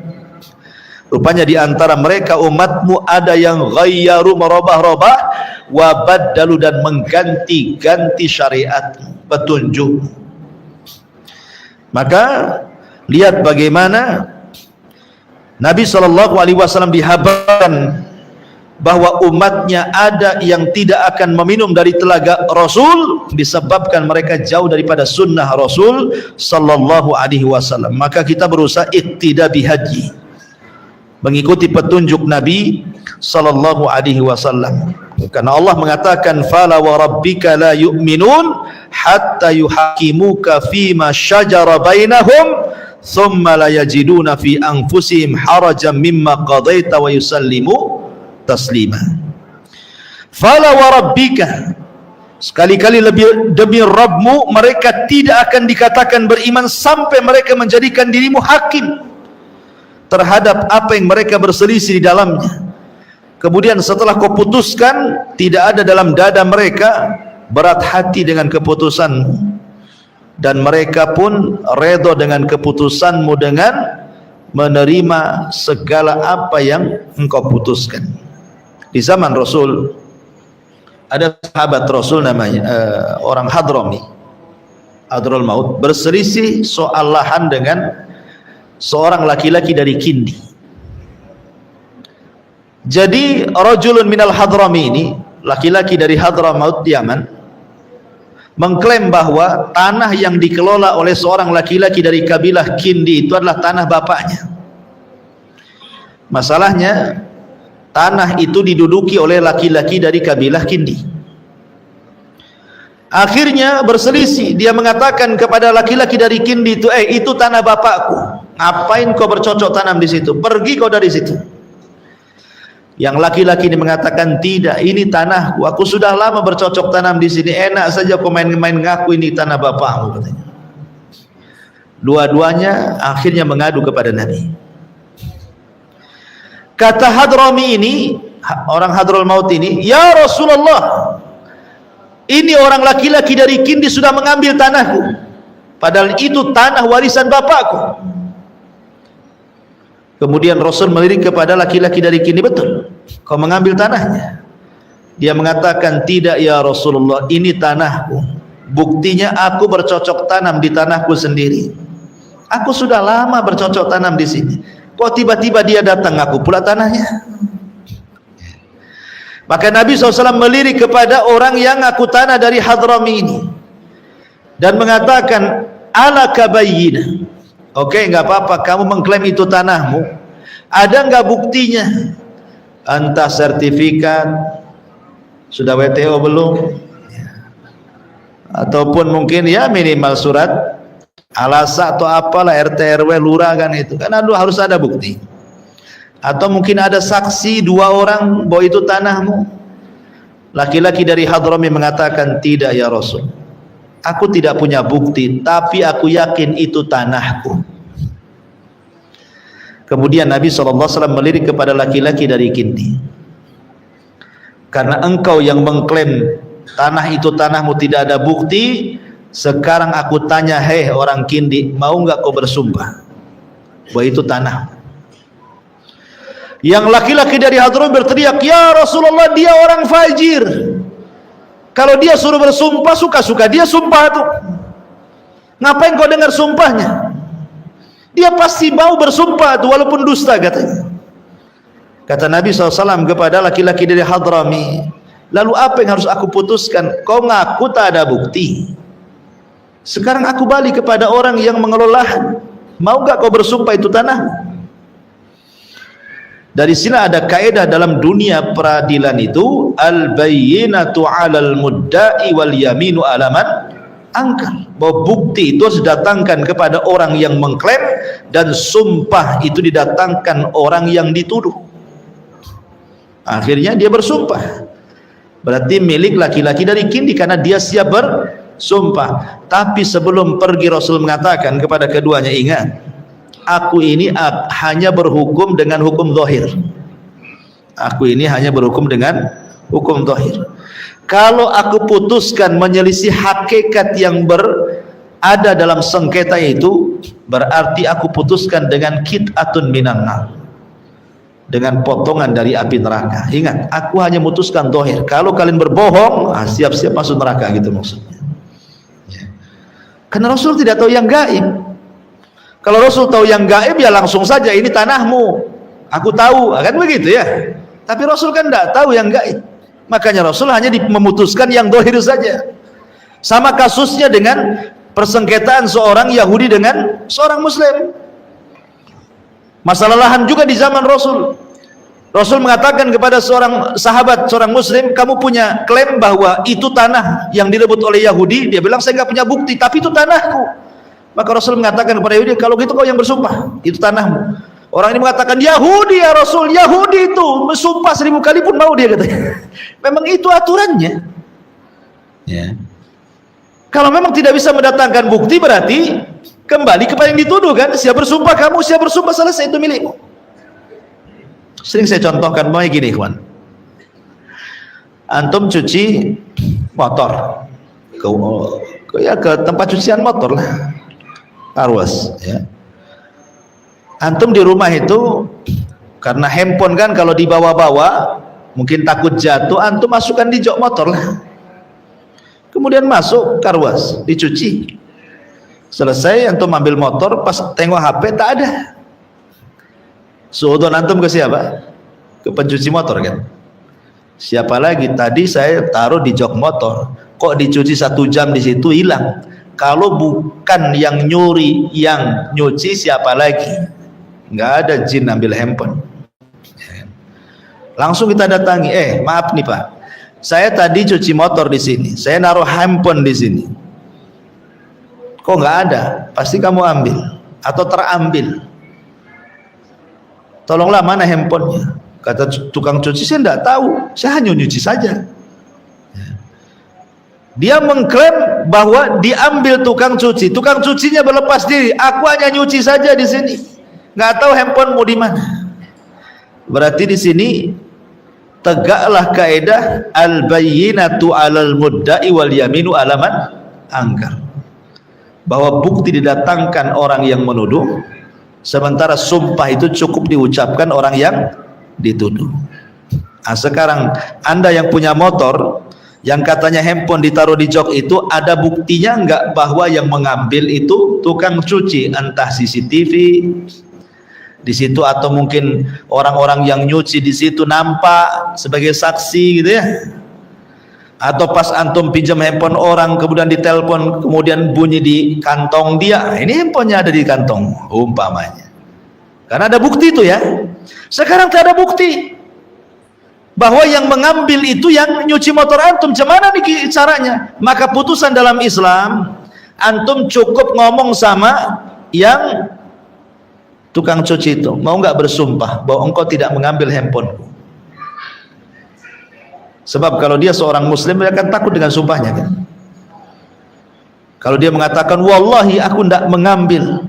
Rupanya di antara mereka umatmu ada yang ghayyaru, merubah-rubah, wa baddalu, dan mengganti-ganti syariat, petunjuk. Maka lihat bagaimana Nabi SAW dihabarkan bahwa umatnya ada yang tidak akan meminum dari telaga Rasul disebabkan mereka jauh daripada sunnah Rasul sallallahu alaihi wasallam. Maka kita berusaha iqtida bihaji, mengikuti petunjuk Nabi sallallahu alaihi wasallam. Karena Allah mengatakan fala wa rabbika la yu'minun hatta yuhakimuka fima syajara bainahum thumma la yajiduna fi anfusihim harajan mimma qadaita wa yusallimu taslima. Fala wa rabbika, sekali-kali lebih demi Rabbmu, mereka tidak akan dikatakan beriman sampai mereka menjadikan dirimu hakim terhadap apa yang mereka berselisih di dalamnya. Kemudian setelah kau putuskan, tidak ada dalam dada mereka berat hati dengan keputusanmu, dan mereka pun redha dengan keputusanmu dengan menerima segala apa yang engkau putuskan. Di zaman Rasul ada sahabat Rasul namanya orang Hadrami, Hadraul Maut, berselisih soal lahan dengan seorang laki-laki dari Kindi. Jadi rajulun minal Hadrami ini, laki-laki dari Hadramaut Yaman, mengklaim bahwa tanah yang dikelola oleh seorang laki-laki dari kabilah Kindi itu adalah tanah bapaknya. Masalahnya tanah itu diduduki oleh laki-laki dari kabilah Kindi. Akhirnya berselisih, dia mengatakan kepada laki-laki dari Kindi itu, itu tanah bapakku, ngapain kau bercocok tanam di situ? Pergi kau dari situ. Yang laki-laki ini mengatakan, tidak, ini tanahku, aku sudah lama bercocok tanam di sini, enak saja kau main-main ngaku ini tanah bapakmu, katanya. Dua-duanya akhirnya mengadu kepada Nabi. Kata Hadrami ini, orang Hadraul Maut ini, ya Rasulullah, ini orang laki-laki dari Kindi sudah mengambil tanahku, padahal itu tanah warisan bapakku. Kemudian Rasul melirik kepada laki-laki dari Kindi, betul, kau mengambil tanahnya? Dia mengatakan, tidak ya Rasulullah, ini tanahku, buktinya aku bercocok tanam di tanahku sendiri, aku sudah lama bercocok tanam di sini, kok tiba-tiba dia datang aku pula tanahnya? Maka Nabi SAW melirik kepada orang yang ngaku tanah dari Hadrami ini dan mengatakan, ala kabayyina, oke, enggak apa-apa, kamu mengklaim itu tanahmu, ada enggak buktinya? Entah sertifikat, sudah WTO belum, ataupun mungkin ya minimal surat alasa atau apalah, RT RW lurah kan itu kan, aduh, harus ada bukti. Atau mungkin ada saksi 2 orang bahwa itu tanahmu. Laki-laki dari Hadrami mengatakan, tidak ya Rasul, aku tidak punya bukti, tapi aku yakin itu tanahku. Kemudian Nabi SAW melirik kepada laki-laki dari Kindi, karena engkau yang mengklaim tanah itu tanahmu tidak ada bukti, sekarang aku tanya, hei orang Kindi, mau nggak kau bersumpah bahwa itu tanah? Yang laki-laki dari Hadrami berteriak, ya Rasulullah, dia orang fajir, kalau dia suruh bersumpah suka-suka dia sumpah tuh, ngapain kau dengar sumpahnya? Dia pasti mau bersumpah tuh walaupun dusta, katanya. Kata Nabi SAW kepada laki-laki dari Hadrami, lalu apa yang harus aku putuskan? Kau ngaku tak ada bukti, sekarang aku balik kepada orang yang mengelola, mau gak kau bersumpah itu tanah? Dari sini ada kaidah dalam dunia peradilan itu, al-bayyinatu 'alal mudda'i wal yaminu 'ala man angkar, bahwa bukti itu harus didatangkan kepada orang yang mengklaim dan sumpah itu didatangkan orang yang dituduh. Akhirnya dia bersumpah, berarti milik laki-laki dari Kindi karena dia siap bersumpah. Tapi sebelum pergi Rasul mengatakan kepada keduanya, ingat, aku ini hanya berhukum dengan hukum zahir. Aku ini hanya berhukum dengan hukum zahir. Kalau aku putuskan menyelisih hakikat yang berada dalam sengketa itu, berarti aku putuskan dengan qit'atun minan nar, dengan potongan dari api neraka. Ingat, aku hanya memutuskan zahir. Kalau kalian berbohong, siap-siap masuk neraka, gitu maksudnya. Ya. Karena Rasul tidak tahu yang gaib. Kalau Rasul tahu yang gaib, ya langsung saja, ini tanahmu, aku tahu, kan begitu ya. Tapi Rasul kan tidak tahu yang gaib, makanya Rasul hanya memutuskan yang zahir saja. Sama kasusnya dengan persengketaan seorang Yahudi dengan seorang Muslim. Masalah lahan juga di zaman Rasul. Rasul mengatakan kepada seorang sahabat, seorang Muslim, kamu punya klaim bahwa itu tanah yang direbut oleh Yahudi. Dia bilang, saya nggak punya bukti, tapi itu tanahku. Maka Rasul mengatakan kepada Yahudi, kalau gitu kau yang bersumpah, itu tanahmu. Orang ini mengatakan, Yahudi ya Rasul, Yahudi itu bersumpah 1000 kali pun mau, dia katanya. Memang itu aturannya. Ya. Kalau memang tidak bisa mendatangkan bukti, berarti kembali kepada yang dituduh kan. Siap bersumpah kamu, siap bersumpah, selesai, itu milikmu. Sering saya contohkan begini, gini ikhwan. Antum cuci motor ke tempat cucian motor lah, arwas ya. Antum di rumah itu karena handphone kan kalau dibawa-bawa mungkin takut jatuh, antum masukkan di jok motor lah, kemudian masuk karwas, dicuci, selesai antum ambil motor, pas tengok HP tak ada. Suudon antum ke siapa? Ke pencuci motor kan. Siapa lagi? Tadi saya taruh di jok motor, kok dicuci 1 jam di situ hilang. Kalau bukan yang nyuri, yang nyuci siapa lagi? Nggak ada jin ambil handphone. Langsung kita datangi, maaf nih Pak, saya tadi cuci motor di sini, saya naruh handphone di sini, kok nggak ada? Pasti kamu ambil atau terambil. Tolonglah, mana handphonenya? Kata tukang cuci, saya nggak tahu, saya hanya nyuci saja. Dia mengklaim bahwa diambil tukang cuci, tukang cucinya berlepas diri, aku hanya nyuci saja di sini, nggak tahu handphone mau di mana. Berarti di sini tegaklah kaidah al-bayyinatu 'alal mudda'i wal yaminu 'ala man angkar, bahwa bukti didatangkan orang yang menuduh, sementara sumpah itu cukup diucapkan orang yang dituduh. Nah, sekarang Anda yang punya motor, yang katanya handphone ditaruh di jok itu, ada buktinya enggak bahwa yang mengambil itu tukang cuci, entah CCTV di situ atau mungkin orang-orang yang nyuci di situ nampak sebagai saksi gitu ya? Atau pas antum pinjam handphone orang kemudian ditelepon, kemudian bunyi di kantong dia, ini handphonenya ada di kantong umpamanya, karena ada bukti itu ya. Sekarang tidak ada bukti bahwa yang mengambil itu yang nyuci motor antum, gimana nih caranya? Maka putusan dalam Islam, antum cukup ngomong sama yang tukang cuci itu, mau nggak bersumpah bahwa engkau tidak mengambil handphoneku. Sebab kalau dia seorang muslim, dia akan takut dengan sumpahnya kan. Kalau dia mengatakan wallahi aku tidak mengambil,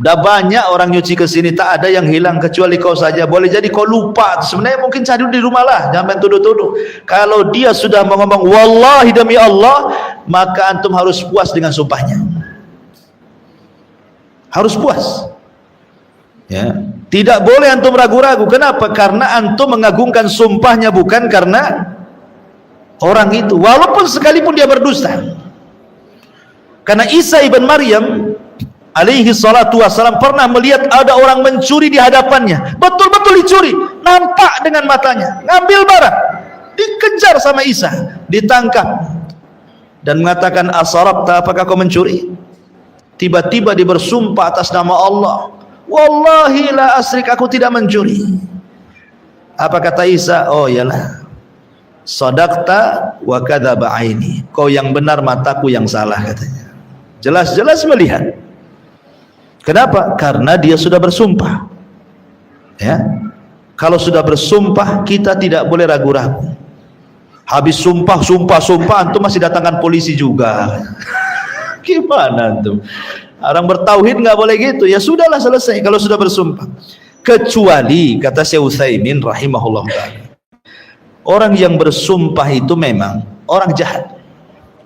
dah banyak orang nyuci ke sini, tak ada yang hilang kecuali kau saja, boleh jadi kau lupa, sebenarnya mungkin cari di rumah lah, jangan tuduh-tuduh. Kalau dia sudah ngomong wallahi demi Allah, maka antum harus puas dengan sumpahnya, harus puas ya. Tidak boleh antum ragu-ragu. Kenapa? Karena antum mengagungkan sumpahnya, bukan karena orang itu, walaupun sekalipun dia berdusta. Karena Isa ibn Maryam alaihi salatu wassalam pernah melihat ada orang mencuri di hadapannya, betul-betul dicuri, nampak dengan matanya, ngambil barang, dikejar sama Isa, ditangkap dan mengatakan asarabta, apakah kau mencuri? Tiba-tiba dia bersumpah atas nama Allah, wallahi la asrik, aku tidak mencuri. Apa kata Isa? Oh iyalah, sadaqta wa kadzaba aini, kau yang benar, mataku yang salah, katanya. Jelas-jelas melihat. Kenapa? Karena dia sudah bersumpah ya. Kalau sudah bersumpah, kita tidak boleh ragu-ragu. Habis sumpah antum masih datangkan polisi juga. Gimana antum? Orang bertauhid nggak boleh gitu. Ya sudahlah, selesai kalau sudah bersumpah. Kecuali kata Syekh Utsaimin rahimahullah ta'ala, orang yang bersumpah itu memang orang jahat,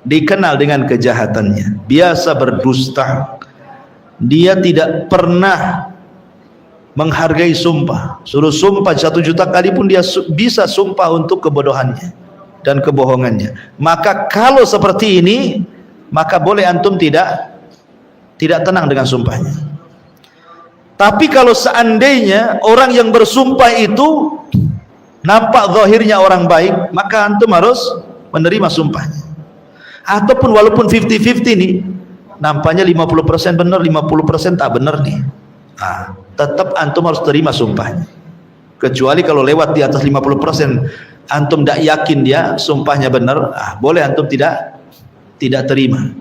dikenal dengan kejahatannya, biasa berdusta, dia tidak pernah menghargai sumpah. Suruh sumpah 1 juta kali pun dia bisa sumpah untuk kebodohannya dan kebohongannya. Maka kalau seperti ini, maka boleh antum tidak tenang dengan sumpahnya. Tapi kalau seandainya orang yang bersumpah itu nampak zahirnya orang baik, maka antum harus menerima sumpahnya. Ataupun walaupun 50-50 nih, nampaknya 50% benar, 50% tak benar nih, tetap antum harus terima sumpahnya. Kecuali kalau lewat di atas 50%, antum tidak yakin dia sumpahnya benar, boleh antum tidak terima.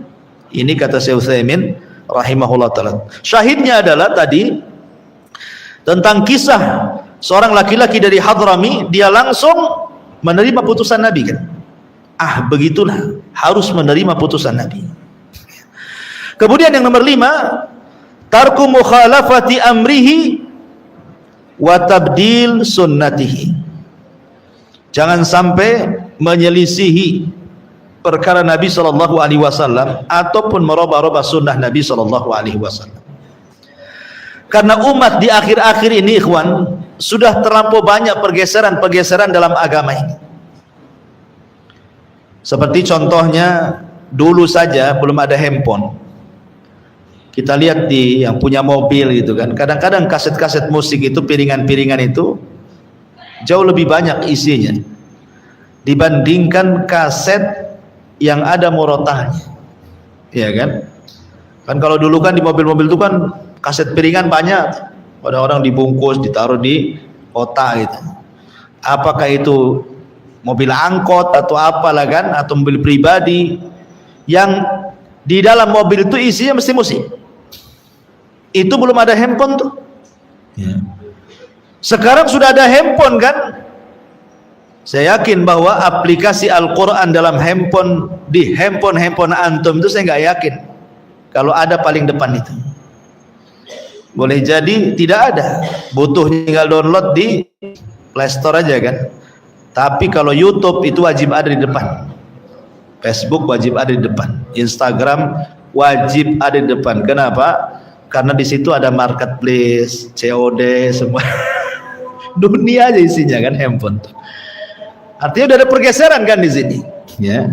Ini kata Syekh Utsaimin rahimahullah ta'ala. Syahidnya adalah tadi tentang kisah seorang laki-laki dari Hadrami, dia langsung menerima putusan Nabi kan. Begitulah, harus menerima putusan Nabi. Kemudian yang nomor 5, tarku mukhalafati amrihi wa tabdil sunnatihi. Jangan sampai menyelisihi perkara Nabi SAW ataupun merubah-rubah sunnah Nabi SAW. Karena umat di akhir-akhir ini, ikhwan, sudah terlampau banyak pergeseran dalam agama ini. Seperti contohnya, dulu saja belum ada handphone. Kita lihat di yang punya mobil gitu kan, kadang-kadang kaset-kaset musik itu, piringan-piringan itu jauh lebih banyak isinya dibandingkan kaset yang ada murotahnya, ya kan? Kan kalau dulu kan di mobil-mobil itu kan kaset piringan banyak, orang-orang dibungkus, ditaruh di otak gitu. Apakah itu mobil angkot atau apalah kan, atau mobil pribadi, yang di dalam mobil itu isinya mesti musik. Itu belum ada handphone tuh ya. Sekarang sudah ada handphone kan. Saya yakin bahwa aplikasi Al-Quran dalam handphone, di handphone antum itu saya nggak yakin kalau ada paling depan itu. Boleh jadi tidak ada, butuh tinggal download di Play Store aja kan. Tapi kalau YouTube itu wajib ada di depan, Facebook wajib ada di depan, Instagram wajib ada di depan. Kenapa? Karena di situ ada marketplace, COD, semua dunia aja isinya kan handphone. Artinya udah ada pergeseran kan di sini, ya.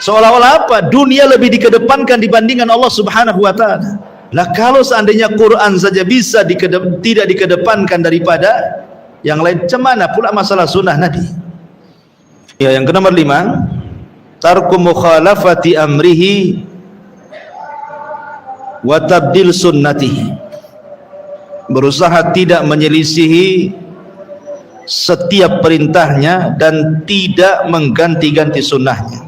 Seolah-olah apa? Dunia lebih dikedepankan dibandingkan Allah Subhanahu wa taala. Lah kalau seandainya Quran saja bisa tidak dikedepankan daripada yang lain, cemana pula masalah sunnah Nabi. Ya, yang ke nomor 5, tarku mukhalafati amrihi wa tabdil sunnatihi. Berusaha tidak menyelisihi setiap perintahnya dan tidak mengganti-ganti sunnahnya.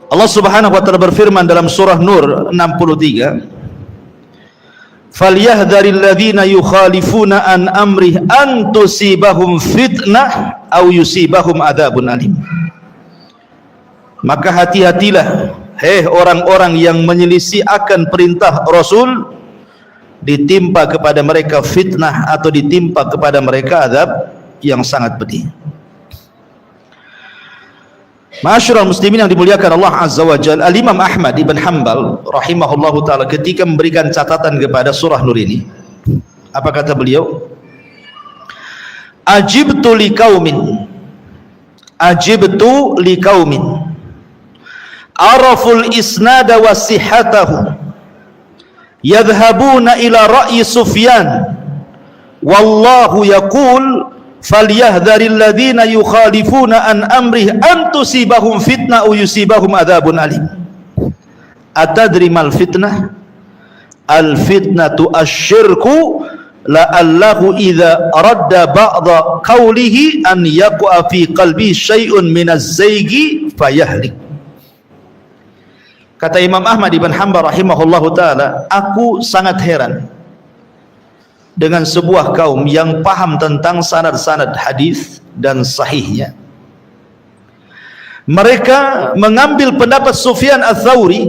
Allah Subhanahu wa taala berfirman dalam surah Nur 63, falyahdharil ladzina yukhalifuna an amrih an tusibahum fitnah aw yusibahum adzabun alim. Maka hati-hatilah orang-orang yang menyelisih akan perintah Rasul, ditimpa kepada mereka fitnah atau ditimpa kepada mereka azab yang sangat pedih. Ma'asyiral muslimin yang dimuliakan Allah Azza wa Jalla, Al-Imam Ahmad ibn Hanbal rahimahullahu ta'ala ketika memberikan catatan kepada surah Nur ini, apa kata beliau? Ajibtu liqaumin araful isnada wa sihhatahu yadhhabuna ila ra'yi Sufyan wallahu yaqul falyahdharil ladzina yukhalifuna an amrih an tusibahum fitnah aw yusibahum adzabun alim. Atadri mal fitnah? Al fitnatu asyirku la'allahu idza radda ba'dha qawlihi an yaqa fi qalbi syai'un minaz zaigi fayahlik. Kata Imam Ahmad ibn Hanbal rahimahullahu ta'ala, aku sangat heran dengan sebuah kaum yang paham tentang sanad-sanad hadis dan sahihnya. Mereka mengambil pendapat Sufyan Ats-Tsauri,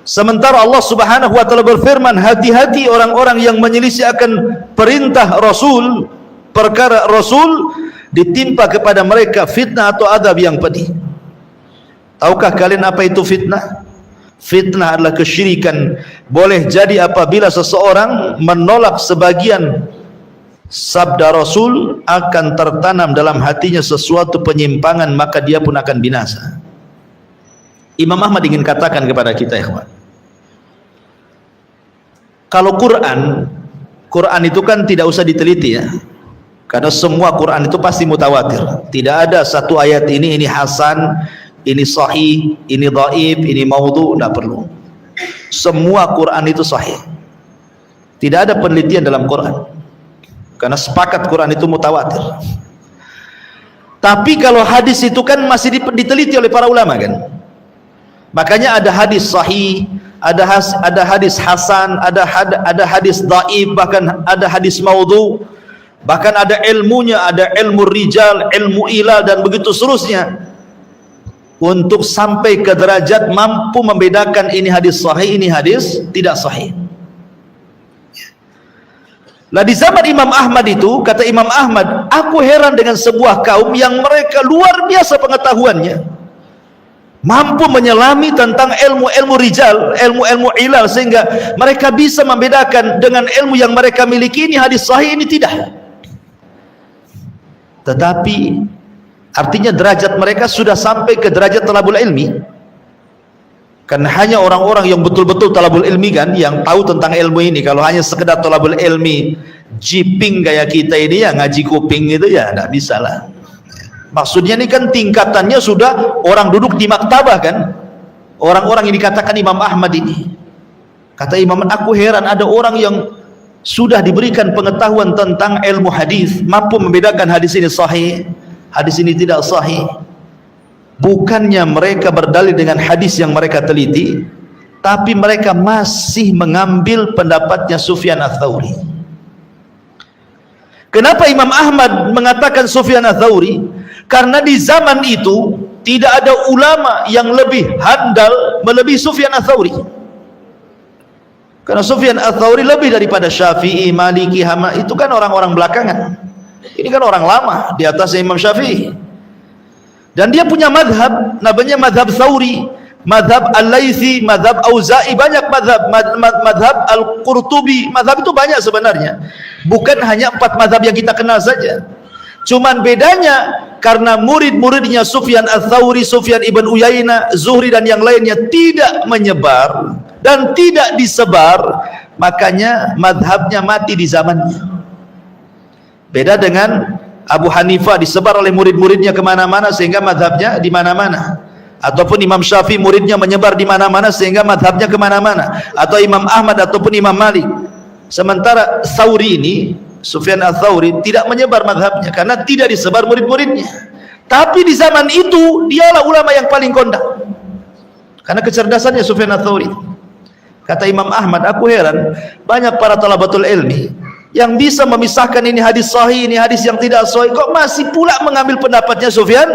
sementara Allah Subhanahu wa taala berfirman, hati-hati orang-orang yang menyelisih akan perintah Rasul, perkara Rasul ditimpa kepada mereka fitnah atau adab yang pedih. Tahukah kalian apa itu fitnah? Fitnah adalah kesyirikan. Boleh jadi apabila seseorang menolak sebagian sabda Rasul, akan tertanam dalam hatinya sesuatu penyimpangan, maka dia pun akan binasa. Imam Ahmad ingin katakan kepada kita, ikhwan, kalau Quran itu kan tidak usah diteliti ya, karena semua Quran itu pasti mutawatir. Tidak ada satu ayat ini hasan, ini sahih, ini dhaif, ini maudhu, tidak perlu. Semua Quran itu sahih. Tidak ada penelitian dalam Quran, karena sepakat Quran itu mutawatir. Tapi kalau hadis itu kan masih diteliti oleh para ulama kan. Makanya ada hadis sahih, ada hadis hasan, ada hadis dhaif, bahkan ada hadis maudhu, bahkan ada ilmunya, ada ilmu rijal, ilmu ilal, dan begitu seterusnya, untuk sampai ke derajat mampu membedakan ini hadis sahih, ini hadis tidak sahih. Lah di zaman Imam Ahmad itu, kata Imam Ahmad, aku heran dengan sebuah kaum yang mereka luar biasa pengetahuannya, mampu menyelami tentang ilmu-ilmu rijal, ilmu-ilmu ilal, sehingga mereka bisa membedakan dengan ilmu yang mereka miliki, ini hadis sahih, ini tidak. Tetapi artinya derajat mereka sudah sampai ke derajat talabul ilmi. Kan hanya orang-orang yang betul-betul talabul ilmi kan yang tahu tentang ilmu ini. Kalau hanya sekedar talabul ilmi jiping kayak kita ini ya, ngaji kuping gitu ya, tidak bisa lah. Maksudnya ini kan tingkatannya sudah orang duduk di maktabah kan, orang-orang yang dikatakan Imam Ahmad ini. Kata Imam, aku heran ada orang yang sudah diberikan pengetahuan tentang ilmu hadis, mampu membedakan hadis ini sahih, hadis ini tidak sahih. Bukannya mereka berdalil dengan hadis yang mereka teliti, tapi mereka masih mengambil pendapatnya Sufyan Ats-Tsauri. Kenapa Imam Ahmad mengatakan Sufyan Ats-Tsauri? Karena di zaman itu tidak ada ulama yang lebih handal melebihi Sufyan Ats-Tsauri. Karena Sufyan Ats-Tsauri lebih daripada Syafi'i, Maliki, Hama, itu kan orang-orang belakangan. Ini kan orang lama di atas Imam Syafi'i. Dan dia punya madhab, namanya madhab Tsauri, madhab Al-Laitsi, madhab Auza'i, banyak madhab, madhab Al-Qurtubi, madhab itu banyak sebenarnya. Bukan hanya 4 madhab yang kita kenal saja. Cuman bedanya karena murid-muridnya Sufyan Ats-Tsauri, Sufyan ibn Uyainah, Zuhri dan yang lainnya tidak menyebar dan tidak disebar, makanya madhabnya mati di zamannya. Beda dengan Abu Hanifah, disebar oleh murid-muridnya kemana-mana sehingga madhabnya di mana-mana. Ataupun Imam Syafi'i muridnya menyebar di mana-mana sehingga madhabnya kemana-mana. Atau Imam Ahmad ataupun Imam Malik. Sementara Tsauri ini, Sufyan Ats-Tsauri, tidak menyebar madhabnya karena tidak disebar murid-muridnya. Tapi di zaman itu dialah ulama yang paling kondang karena kecerdasannya Sufyan Ats-Tsauri. Kata Imam Ahmad, aku heran banyak para talabatul ilmi yang bisa memisahkan ini hadis sahih, ini hadis yang tidak sahih, kok masih pula mengambil pendapatnya Sufyan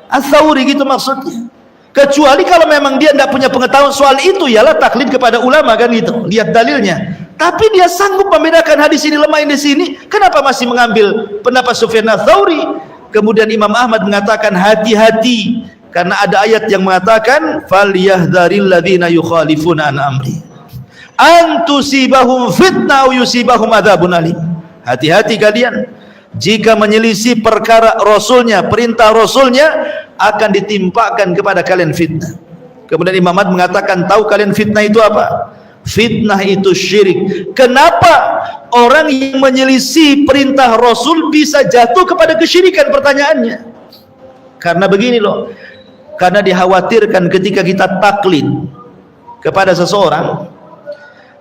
Ats-Tsauri, gitu maksudnya. Kecuali kalau memang dia tidak punya pengetahuan soal itu, ialah taklid kepada ulama, kan gitu, lihat dalilnya. Tapi dia sanggup membedakan hadis ini lemah, ini sini, kenapa masih mengambil pendapat Sufyan Ats-Tsauri? Kemudian Imam Ahmad mengatakan hati-hati, karena ada ayat yang mengatakan falyahdharil ladzina yukhalifuna an amri an tusibahum fitnah aw yusibahum adzabun alim. Hati-hati kalian jika menyelisih perkara Rasulnya, perintah Rasulnya, akan ditimpakan kepada kalian fitnah. Kemudian Imam Ahmad mengatakan, tahu kalian fitnah itu apa? Fitnah itu syirik. Kenapa orang yang menyelisih perintah Rasul bisa jatuh kepada kesyirikan? Pertanyaannya, karena begini loh, karena dikhawatirkan ketika kita taklid kepada seseorang,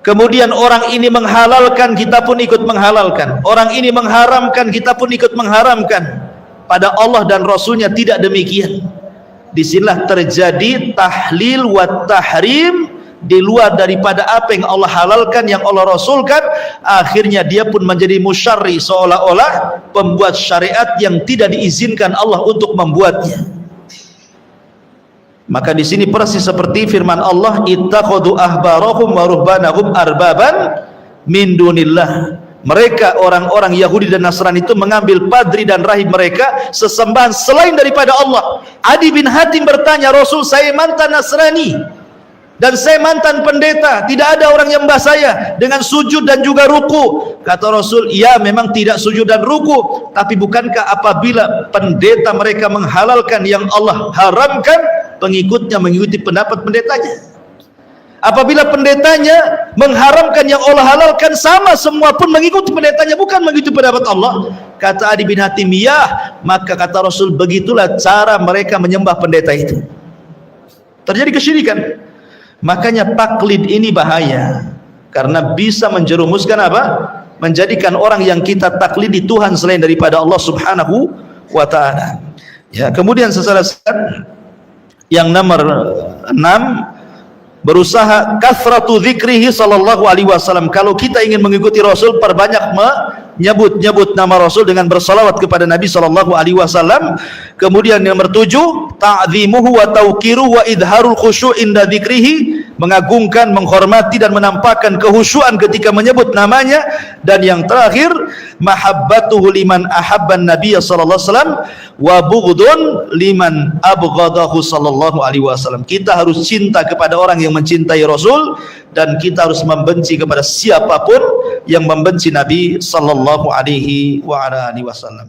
kemudian orang ini menghalalkan, kita pun ikut menghalalkan. Orang ini mengharamkan, kita pun ikut mengharamkan. Pada Allah dan Rasulnya tidak demikian. Disinilah terjadi tahlil wa tahrim di luar daripada apa yang Allah halalkan, yang Allah rasulkan. Akhirnya dia pun menjadi musyarri, seolah-olah pembuat syariat yang tidak diizinkan Allah untuk membuatnya. Maka di sini persis seperti firman Allah, ittakhadhu ahbarahum wa ruhbanahum arbaban min dunillah. Mereka orang-orang Yahudi dan Nasrani itu mengambil padri dan rahib mereka sesembahan selain daripada Allah. Adi bin Hatim bertanya, Rasul, saya mantan Nasrani dan saya mantan pendeta, tidak ada orang yang mbah saya dengan sujud dan juga ruku. Kata Rasul, ya memang tidak sujud dan ruku, tapi bukankah apabila pendeta mereka menghalalkan yang Allah haramkan, pengikutnya mengikuti pendapat pendetanya? Apabila pendetanya mengharamkan yang Allah halalkan, sama semua pun mengikuti pendetanya, bukan mengikuti pendapat Allah. Kata Adi bin Hatim, ya, maka kata Rasul, begitulah cara mereka menyembah pendeta itu. Terjadi kesyirikan. Makanya taklid ini bahaya, karena bisa menjerumuskan apa? Menjadikan orang yang kita taklidi Tuhan selain daripada Allah Subhanahu wa ta'ala. Ya, kemudian secara yang nomor 6, berusaha kathratu dzikrihi sallallahu alaihi wasallam. Kalau kita ingin mengikuti Rasul, perbanyak menyebut nama Rasul dengan bersalawat kepada Nabi sallallahu alaihi wasallam. Kemudian yang nomor 7, ta'zimuhu wa tauqiru wa idharul khusyu' inda dzikrihi, mengagungkan, menghormati dan menampakkan kehusyuan ketika menyebut namanya. Dan yang terakhir, mahabbatuhu liman ahabban nabiyya sallallahu alaihi wasallam wa bughdun liman abghadahu sallallahu alaihi wasallam. Kita harus cinta kepada orang yang mencintai Rasul, dan kita harus membenci kepada siapapun yang membenci Nabi sallallahu alaihi wasallam.